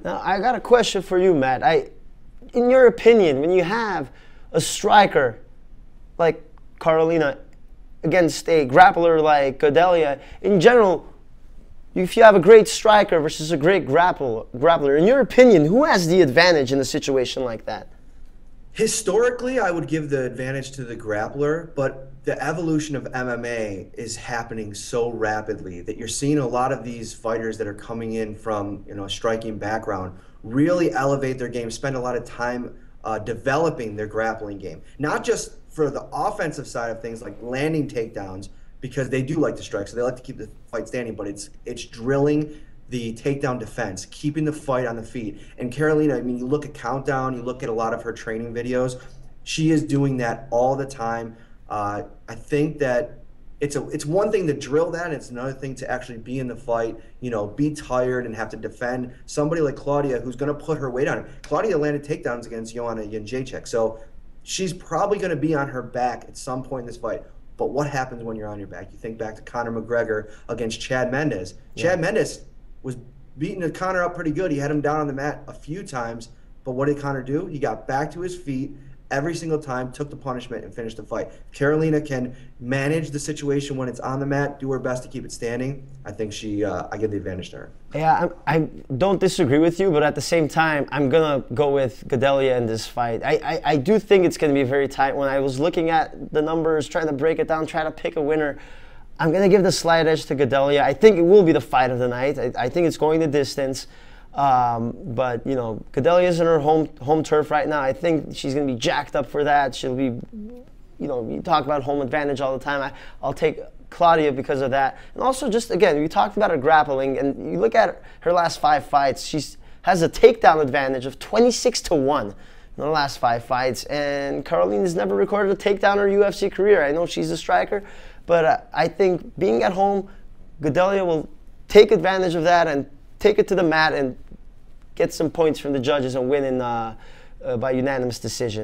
Now, I got a question for you, Matt. In your opinion, when you have a striker like Karolina against a grappler like Gadelha, in general, if you have a great striker versus a great grappler, in your opinion, who has the advantage in a situation like that? Historically, I would give the advantage to the grappler, but the evolution of MMA is happening so rapidly that you're seeing a lot of these fighters that are coming in from a striking background really elevate their game, spend a lot of time developing their grappling game. Not just for the offensive side of things like landing takedowns, because they do like to strike, so they like to keep the fight standing, but it's drilling the takedown defense, keeping the fight on the feet. And Karolina, I mean, you look at Countdown, you look at a lot of her training videos, she is doing that all the time. I think that it's one thing to drill that, and it's another thing to actually be in the fight, be tired and have to defend somebody like Claudia who's going to put her weight on her. Claudia landed takedowns against Joanna Jędrzejczyk, so she's probably going to be on her back at some point in this fight. But what happens when you're on your back? You think back to Conor McGregor against Chad Mendes. Yeah. Chad Mendes was beating Conor up pretty good. He had him down on the mat a few times, but what did Conor do? He got back to his feet every single time, took the punishment, and finished the fight. Karolina can manage the situation when it's on the mat, do her best to keep it standing. I think I give the advantage to her. Yeah, I don't disagree with you, but at the same time, I'm going to go with Gadelha in this fight. I do think it's going to be very tight. When I was looking at the numbers, trying to break it down, trying to pick a winner, I'm going to give the slight edge to Gadelha. I think it will be the fight of the night. I think it's going the distance. But, Gadelha is in her home turf right now. I think she's going to be jacked up for that. She'll be, you talk about home advantage all the time. I'll take Claudia because of that. And also just, again, we talked about her grappling, and you look at her last 5 fights, she has a takedown advantage of 26-1 in the last 5 fights. And Karolina's never recorded a takedown in her UFC career. I know she's a striker, but I think being at home, Gadelha will take advantage of that and take it to the mat and get some points from the judges and win by unanimous decision.